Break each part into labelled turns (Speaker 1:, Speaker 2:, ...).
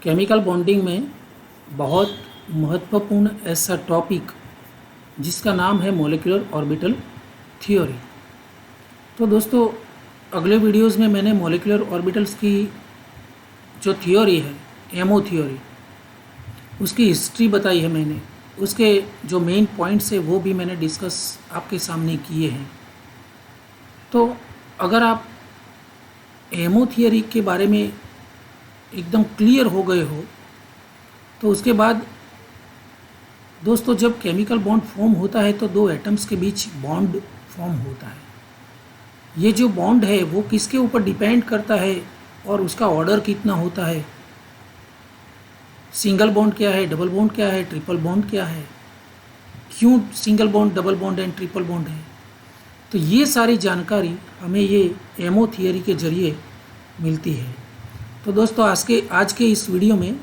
Speaker 1: Chemical bonding में बहुत महत्वपूर्ण ऐसा टॉपिक जिसका नाम है मॉलिक्यूलर ऑर्बिटल थ्योरी। तो दोस्तों, अगले वीडियोस में मैंने मॉलिक्यूलर ऑर्बिटल्स की जो थ्योरी है, एमओ थ्योरी, उसकी हिस्ट्री बताई है मैंने। उसके जो मेन पॉइंट्स है वो भी मैंने डिस्कस आपके सामने किए हैं। तो अगर आप एमओ थियरी के बारे में एकदम क्लियर हो गए हो तो उसके बाद दोस्तों, जब केमिकल बॉन्ड फॉर्म होता है तो दो एटम्स के बीच बॉन्ड फॉर्म होता है। ये जो बॉन्ड है वो किसके ऊपर डिपेंड करता है और उसका ऑर्डर कितना होता है, सिंगल बॉन्ड क्या है, डबल बॉन्ड क्या है, ट्रिपल बॉन्ड क्या है, क्यों single bond, double bond and triple bond है। तो ये सारी जानकारी हमें ये एमओ थियरी के जरिए मिलती है। तो दोस्तों, आज के इस वीडियो में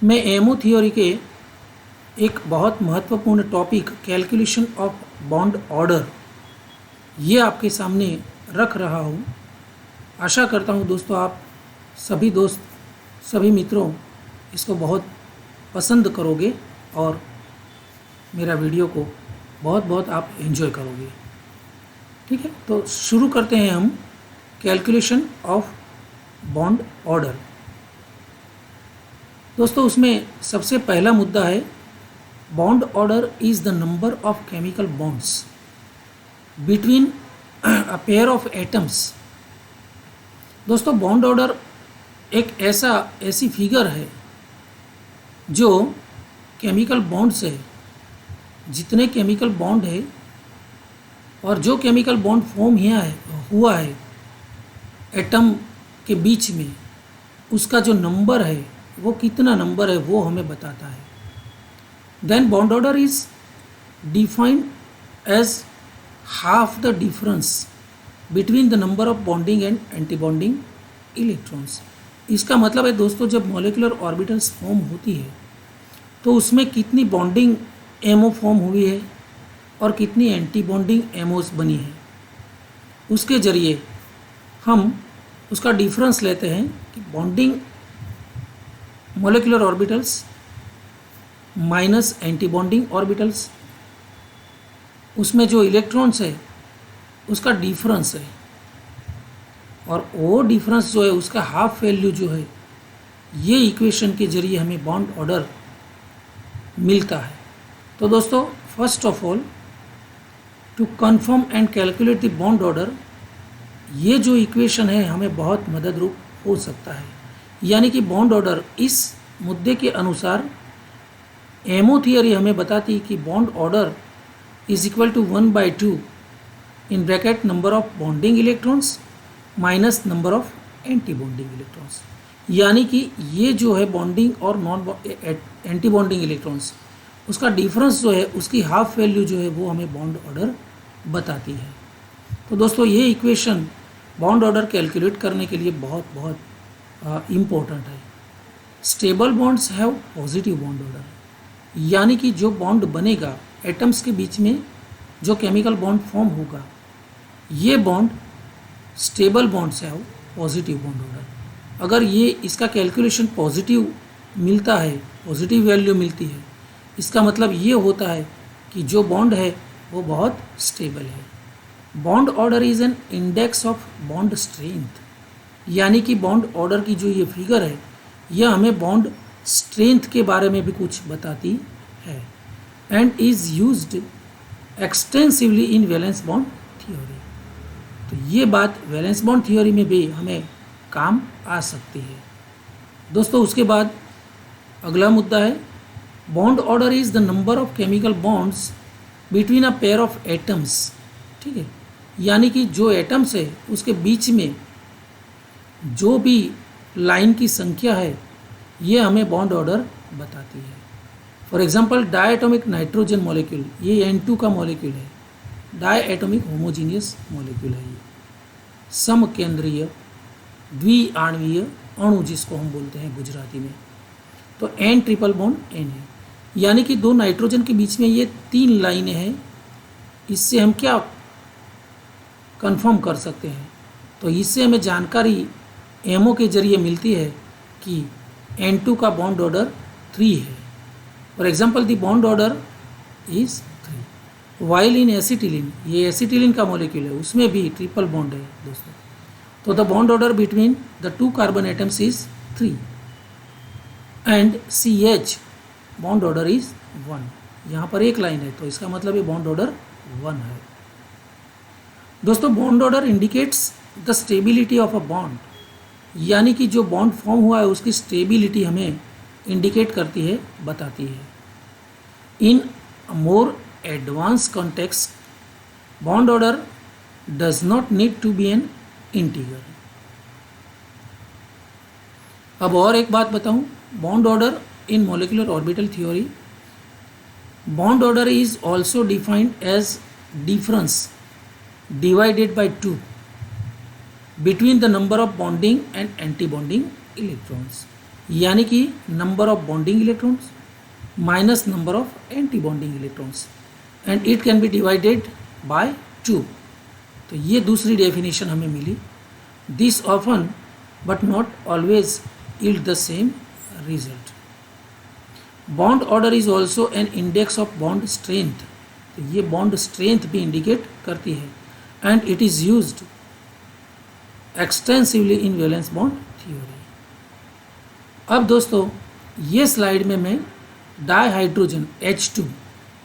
Speaker 1: मैं एमओ थियरी के एक बहुत महत्वपूर्ण topic calculation of bond order ये आपके सामने रख रहा हूँ। आशा करता हूँ दोस्तों, आप सभी मित्रों इसको बहुत पसंद करोगे और मेरा वीडियो को बहुत आप एंजॉय करोगे। ठीक है, तो शुरू करते हैं हम कैलकुलेशन ऑफ बॉन्ड ऑर्डर। दोस्तों, उसमें सबसे पहला मुद्दा है bond order is the number of chemical bonds between a pair of atoms. दोस्तों, बॉन्ड ऑर्डर एक ऐसी फिगर है जो केमिकल बॉन्ड से जितने केमिकल बॉन्ड है और जो केमिकल बॉन्ड फॉर्म हुआ है एटम के बीच में, उसका जो नंबर है वो कितना नंबर है वो हमें बताता है। Then bond order is defined as half the difference between the number of bonding and anti bonding electrons. इसका मतलब है दोस्तों, जब मॉलिक्यूलर ऑर्बिटल्स फॉर्म होती है तो उसमें कितनी बॉन्डिंग एमओ फॉर्म हुई है और कितनी एंटी बॉन्डिंग एमओस बनी है, उसके जरिए हम उसका डिफरेंस लेते हैं कि bonding molecular orbitals minus anti bonding orbitals, उसमें जो इलेक्ट्रॉन्स है उसका डिफरेंस है, और वो डिफरेंस जो है उसका हाफ वैल्यू जो है, ये इक्वेशन के जरिए हमें बॉन्ड ऑर्डर मिलता है। तो दोस्तों, first of all to confirm and calculate the bond order, ये जो इक्वेशन है हमें बहुत मदद रूप हो सकता है। यानी कि बॉन्ड ऑर्डर इस मुद्दे के अनुसार एमओ थियरी हमें बताती है कि bond order is equal to 1/2 in bracket number of bonding electrons minus number of anti bonding electrons. यानी कि ये जो है बॉन्डिंग और एंटी बॉन्डिंग इलेक्ट्रॉन्स, उसका डिफरेंस जो है, उसकी हाफ वैल्यू जो है वो हमें बॉन्ड ऑर्डर बताती है। तो दोस्तों, ये इक्वेशन बॉन्ड ऑर्डर कैलकुलेट करने के लिए बहुत इम्पोर्टेंट है। Stable bonds have positive bond order, यानी कि जो बॉन्ड बनेगा एटम्स के बीच में, जो केमिकल बॉन्ड फॉर्म होगा, ये bond stable bonds have positive bond order. अगर ये इसका कैलकुलेशन पॉजिटिव मिलता है, पॉजिटिव वैल्यू मिलती है, इसका मतलब ये होता है कि जो बॉन्ड है वो बहुत स्टेबल है। Bond order is an index of bond strength, यानी कि बॉन्ड ऑर्डर की जो ये फिगर है यह हमें बॉन्ड स्ट्रेंथ के बारे में भी कुछ बताती है, and is used extensively in valence bond theory. तो ये बात वैलेंस बॉन्ड थियोरी में भी हमें काम आ सकती है। दोस्तों, उसके बाद अगला मुद्दा है bond order is the number of chemical bonds between a pair of atoms. ठीक है, यानी कि जो एटम्स है उसके बीच में जो भी लाइन की संख्या है ये हमें बॉन्ड ऑर्डर बताती है। For example, diatomic nitrogen molecule, ये N2 का मॉलिक्यूल है, डायटोमिक होमोजीनियस मॉलिक्यूल है। ये समकेंद्रीय द्विआण्वीय अणु जिसको हम बोलते हैं गुजराती में। तो N ट्रिपल बॉन्ड N है, यानी कि दो नाइट्रोजन के बीच में ये 3 लाइनें हैं। इससे हम क्या कंफर्म कर सकते हैं? तो इससे हमें जानकारी एमओ के जरिए मिलती है कि N2 का बॉन्ड ऑर्डर 3 है। For example the bond order is 3। While in acetylene, ये एसिटिलीन का मॉलिक्यूल है, उसमें भी ट्रिपल बॉन्ड है दोस्तों। तो the bond order between the 2 carbon atoms is 3 and CH bond order is 1। यहाँ पर एक लाइन है तो इसका मतलब ये बॉन्ड ऑर्डर 1 है। दोस्तों bond order indicates the stability of a bond, यानी कि जो बॉन्ड फॉर्म हुआ है उसकी स्टेबिलिटी हमें इंडिकेट करती है, बताती है। In more advance context bond order does not need to be an integer. अब और एक बात बताऊं, bond order in molecular orbital theory, bond order is also defined as difference divided by 2 between the number of bonding and anti-bonding electrons, यानी कि number of bonding electrons minus number of anti-bonding electrons and it can be divided by 2। तो ये दूसरी definition हमें मिली। This often but not always yield the same result। Bond order is also an index of bond strength, तो ये bond strength भी indicate करती है and it is used extensively in valence bond theory। अब दोस्तों ये slide में मैं डाइहाइड्रोजन H2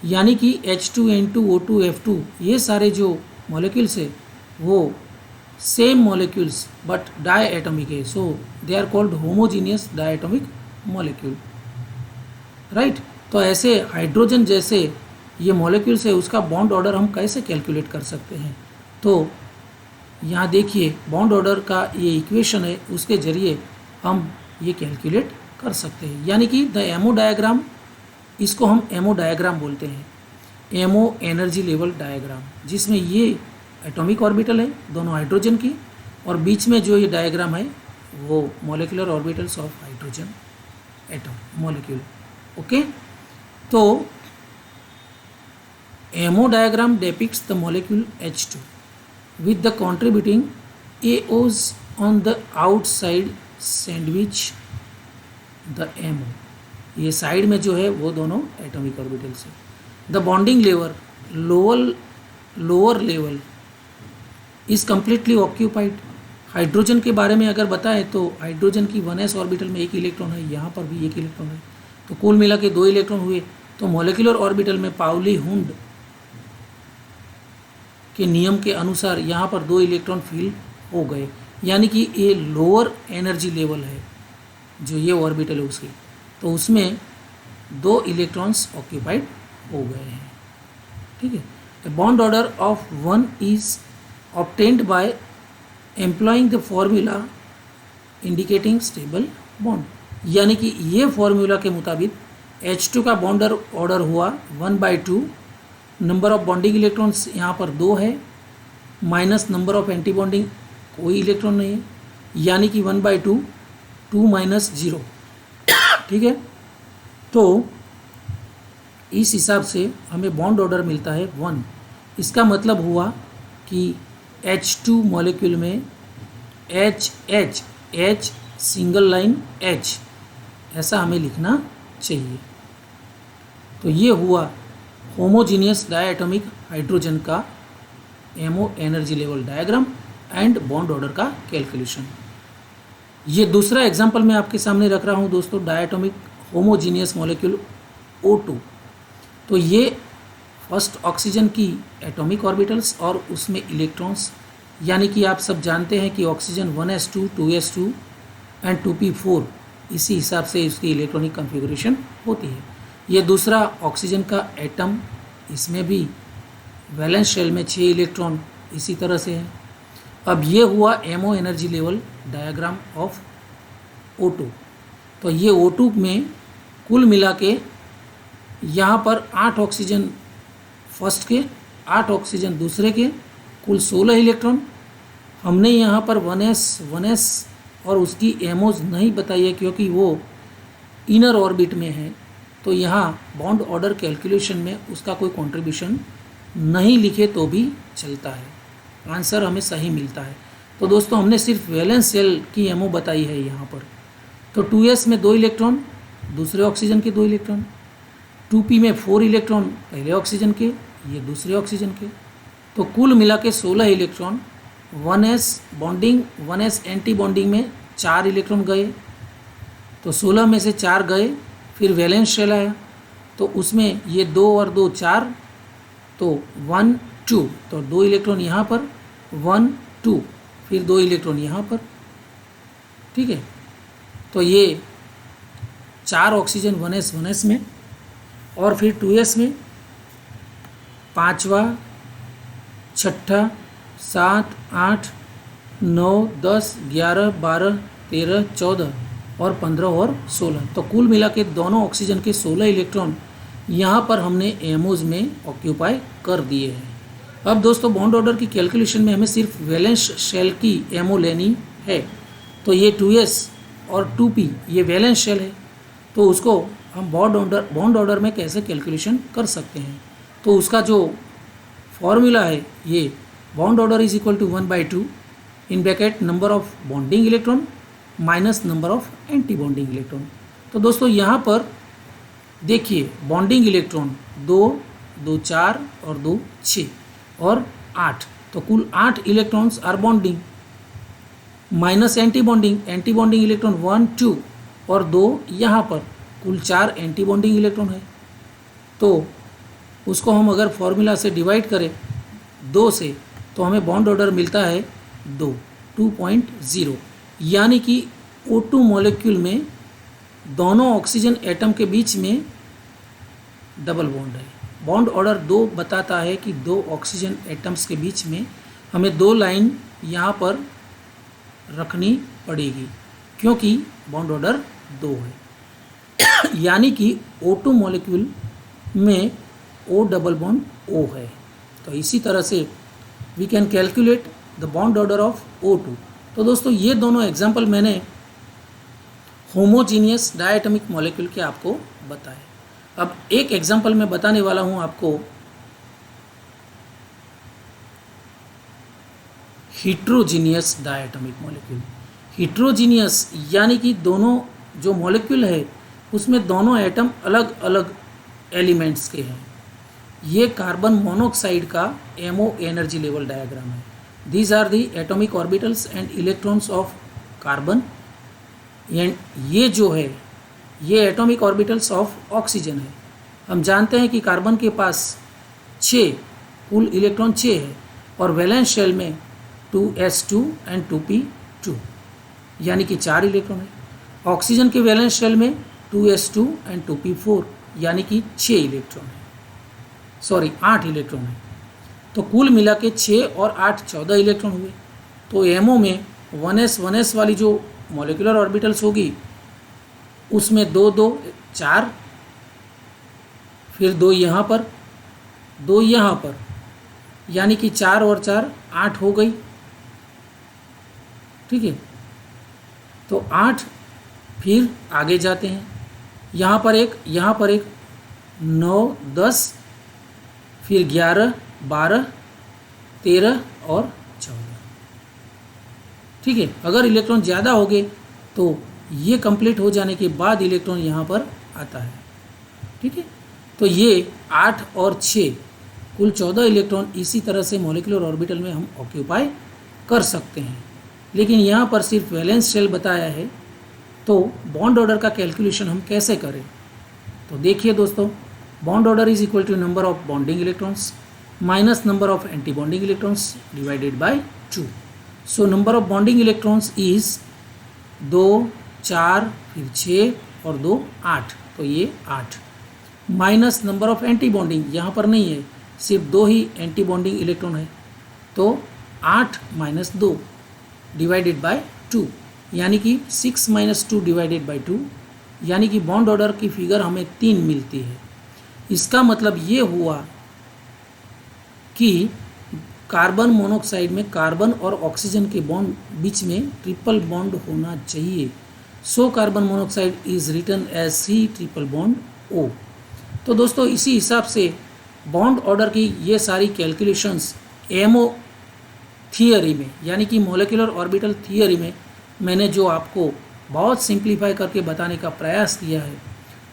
Speaker 1: यानी कि H2N2 O2 F2 ये सारे जो मॉलिक्यूल्स है वो same molecules but diatomic है, so they are called homogeneous diatomic molecule, right. तो ऐसे हाइड्रोजन जैसे ये मॉलिक्यूल्स है उसका बॉन्ड ऑर्डर हम कैसे कैलकुलेट कर सकते हैं। तो यहाँ देखिए बॉन्ड ऑर्डर का ये इक्वेशन है, उसके ज़रिए हम ये कैलकुलेट कर सकते हैं। यानी कि द एमओ डायग्राम, इसको हम एमओ डायग्राम बोलते हैं, एमओ एनर्जी लेवल डायग्राम, जिसमें ये एटॉमिक ऑर्बिटल है दोनों हाइड्रोजन की और बीच में जो ये डायग्राम है वो molecular orbitals of hydrogen atom molecule. Okay, तो MO diagram depicts the molecule H2 with the contributing AOs on the outside sandwich the MO। ये साइड में जो है वो दोनों एटॉमिक ऑर्बिटल्स है। The bonding level lower level is completely occupied. Hydrogen के बारे में अगर बताएं तो हाइड्रोजन की 1s ऑर्बिटल में एक इलेक्ट्रॉन है, यहाँ पर भी एक इलेक्ट्रॉन है, तो कुल मिला के 2 इलेक्ट्रॉन हुए। तो मॉलिक्यूलर ऑर्बिटल में पाउली हुंड के नियम के अनुसार यहाँ पर 2 इलेक्ट्रॉन फिल हो गए, यानी कि ये लोअर एनर्जी लेवल है जो ये ऑर्बिटल है उसकी, तो उसमें 2 इलेक्ट्रॉन्स ऑक्यूपाइड हो गए हैं। ठीक है, the bond order of 1 is obtained by employing the formula indicating stable bond, यानी कि ये फॉर्मूला के मुताबिक H2 का बॉन्ड ऑर्डर हुआ 1/2, नंबर ऑफ बॉन्डिंग इलेक्ट्रॉन्स यहाँ पर 2 है, minus number of anti bonding कोई इलेक्ट्रॉन नहीं है, यानी कि 1/2 2 माइनस 0। ठीक है, तो इस हिसाब से हमें बॉन्ड ऑर्डर मिलता है 1। इसका मतलब हुआ कि H2 मॉलिक्यूल में H सिंगल लाइन H ऐसा हमें लिखना चाहिए। तो ये हुआ होमोजीनियस डायटोमिक हाइड्रोजन का MO energy level diagram and bond order का कैलकुलेशन। ये दूसरा एग्जांपल मैं आपके सामने रख रहा हूँ दोस्तों, डायटोमिक होमोजीनियस मॉलिक्यूल O2। तो ये फर्स्ट ऑक्सीजन की एटॉमिक ऑर्बिटल्स और उसमें इलेक्ट्रॉन्स, यानी कि आप सब जानते हैं कि oxygen 1s2 2s2 and 2p4 इसी हिसाब से इसकी इलेक्ट्रॉनिक कॉन्फ़िगरेशन होती है। ये दूसरा ऑक्सीजन का एटम, इसमें भी वैलेंस शेल में 6 इलेक्ट्रॉन इसी तरह से है। अब ये हुआ MO energy level diagram of O2। तो ये O2 में कुल मिला के यहाँ पर 8 ऑक्सीजन फर्स्ट के, 8 ऑक्सीजन दूसरे के, कुल 16 इलेक्ट्रॉन। हमने यहाँ पर 1s और उसकी एमओज नहीं बताई है क्योंकि वो इनर ऑर्बिट में है, तो यहाँ बॉन्ड ऑर्डर कैलकुलेशन में उसका कोई कंट्रीब्यूशन नहीं लिखे तो भी चलता है, आंसर हमें सही मिलता है। तो दोस्तों हमने सिर्फ वैलेंस शेल की एमओ बताई है यहाँ पर, तो 2s में 2 इलेक्ट्रॉन, दूसरे ऑक्सीजन के 2 इलेक्ट्रॉन, 2p में 4 इलेक्ट्रॉन पहले ऑक्सीजन के, ये दूसरे ऑक्सीजन के, तो कुल मिला के 16 electron. 1s bonding 1s anti bonding में 4 इलेक्ट्रॉन गए, तो 16 में से 4 गए। फिर वैलेंस शेल आया, तो उसमें ये 2 और 2 4, तो 1 2, तो 2 इलेक्ट्रॉन यहाँ पर, 1 2, फिर 2 इलेक्ट्रॉन यहाँ पर, ठीक है। तो ये 4 ऑक्सीजन 1s में, और फिर 2s में 5वां 6ठा 7 8 9 10 11 12 13 14 और 15 और 16, तो कुल मिला के दोनों ऑक्सीजन के 16 इलेक्ट्रॉन यहाँ पर हमने एमओज में ऑक्यूपाई कर दिए हैं। अब दोस्तों बॉन्ड ऑर्डर की कैलकुलेशन में हमें सिर्फ वैलेंस शेल की एमओ लेनी है। तो ये 2s और 2p ये वैलेंस शेल है, तो उसको हम बॉन्ड ऑर्डर में कैसे कैलकुलेशन कर सकते हैं। तो उसका जो फॉर्मूला है, ये bond order is equal to 1/2 in bracket number of bonding electron minus number of anti bonding electron. तो दोस्तों यहाँ पर देखिए बॉन्डिंग इलेक्ट्रॉन 2 2 4 और 2 6 और 8, तो कुल 8 electrons are bonding, minus anti bonding electron 1 2 और 2 यहाँ पर, कुल 4 एंटी बॉन्डिंग इलेक्ट्रॉन है। तो उसको हम अगर फॉर्मूला से डिवाइड करें 2 से, तो हमें बॉन्ड ऑर्डर मिलता है 2.0, यानी कि O2 मॉलिक्यूल में दोनों ऑक्सीजन एटम के बीच में डबल बॉन्ड है। बॉन्ड ऑर्डर 2 बताता है कि 2 ऑक्सीजन एटम्स के बीच में हमें 2 लाइन यहाँ पर रखनी पड़ेगी, क्योंकि बॉन्ड ऑर्डर 2 है। यानी कि O2 मॉलिक्यूल में O डबल बॉन्ड O है। तो इसी तरह से we can calculate the bond order of O2। तो दोस्तों ये दोनों एग्जाम्पल मैंने होमोजीनियस डायटॉमिक मॉलिक्यूल के आपको बताए। अब एक एग्जाम्पल मैं बताने वाला हूँ आपको हिट्रोजीनियस डायटॉमिक मॉलिक्यूल। हिट्रोजीनियस यानी कि दोनों जो मॉलिक्यूल है उसमें दोनों एटम अलग अलग एलिमेंट्स के हैं। ये कार्बन मोनोऑक्साइड का एमओ एनर्जी लेवल डायग्राम है। These are the atomic orbitals and electrons of carbon, and ये जो है ये एटॉमिक ऑर्बिटल्स ऑफ ऑक्सीजन है। हम जानते हैं कि कार्बन के पास 6 कुल इलेक्ट्रॉन 6 है, और वैलेंस शेल में 2s2 एंड 2p2 यानी कि 4 इलेक्ट्रॉन है। ऑक्सीजन के वैलेंस शेल में 2s2 एंड 2p4 यानी कि 6 इलेक्ट्रॉन है, 8 इलेक्ट्रॉन है। तो कुल मिला के 6 और 8 14 इलेक्ट्रॉन हुए। तो एमओ में 1s वाली जो मॉलिक्यूलर ऑर्बिटल्स होगी उसमें 2 2 4, फिर 2 यहाँ पर, 2 यहाँ पर, यानी कि 4 और 4 8 हो गई, ठीक है। तो 8 फिर आगे जाते हैं, यहाँ पर एक 9 10, फिर 11 12 13 और 14, ठीक है। अगर इलेक्ट्रॉन ज़्यादा हो गए तो ये कंप्लीट हो जाने के बाद इलेक्ट्रॉन यहाँ पर आता है, ठीक है। तो ये 8 और 6 कुल 14 इलेक्ट्रॉन इसी तरह से मॉलिक्यूलर ऑर्बिटल में हम ऑक्यूपाई कर सकते हैं। लेकिन यहाँ पर सिर्फ वैलेंस शेल बताया है, तो बॉन्ड ऑर्डर का कैलकुलेशन हम कैसे करें। तो देखिए दोस्तों, bond order is equal to number of bonding electrons minus number of anti bonding electrons divided by 2। So number of bonding electrons is 2 4 फिर 6 और 2 8, तो ये 8 minus number of anti bonding, यहाँ पर नहीं है, सिर्फ 2 ही एंटी बॉन्डिंग इलेक्ट्रॉन है, तो 8 माइनस 2 डिवाइडेड बाय 2 यानी कि 6 माइनस 2 डिवाइडेड बाय 2, यानी कि बॉन्ड ऑर्डर की फिगर हमें 3 मिलती है। इसका मतलब ये हुआ कि कार्बन मोनोऑक्साइड में कार्बन और ऑक्सीजन के बॉन्ड बीच में ट्रिपल बॉन्ड होना चाहिए। So carbon monoxide is written as C∼O। तो दोस्तों इसी हिसाब से बॉन्ड ऑर्डर की ये सारी कैलकुलेशंस एमओ थियरी में यानी कि मॉलिक्यूलर ऑर्बिटल थियरी में मैंने जो आपको बहुत सिंप्लीफाई करके बताने का प्रयास किया है।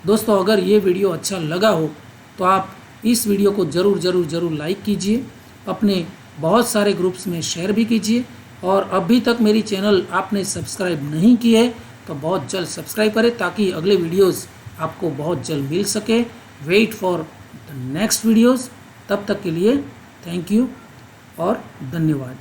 Speaker 1: दोस्तों, अगर ये वीडियो अच्छा लगा हो तो आप इस वीडियो को ज़रूर लाइक कीजिए, अपने बहुत सारे ग्रुप्स में शेयर भी कीजिए, और अभी तक मेरी चैनल आपने सब्सक्राइब नहीं की है तो बहुत जल्द सब्सक्राइब करें ताकि अगले वीडियोस आपको बहुत जल्द मिल सके। Wait for the next videos. तब तक के लिए थैंक यू और धन्यवाद।